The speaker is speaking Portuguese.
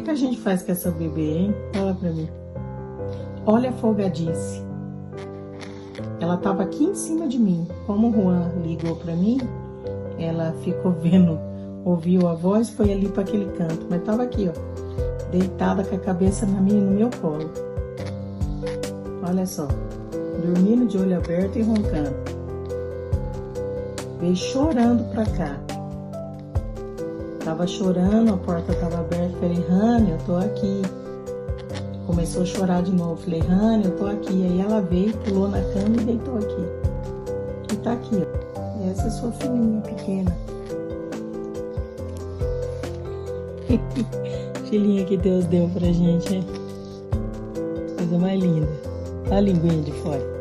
que a gente faz com essa bebê, hein? Fala pra mim. Olha a folgadice. Ela tava aqui em cima de mim. Como o Juan ligou pra mim, ela ficou vendo, ouviu a voz, foi ali para aquele canto. Mas tava aqui, ó, deitada com a cabeça no meu colo. Olha só, dormindo de olho aberto e roncando. Veio chorando pra cá. Tava chorando, a porta tava aberta. Falei, Rani, eu tô aqui. Começou a chorar de novo. Falei, Rani, eu tô aqui. Aí ela veio, pulou na cama e deitou aqui. E tá aqui, ó. E essa é sua filhinha pequena. Filhinha que Deus deu pra gente, hein? Coisa mais linda. Olha a linguinha de fora.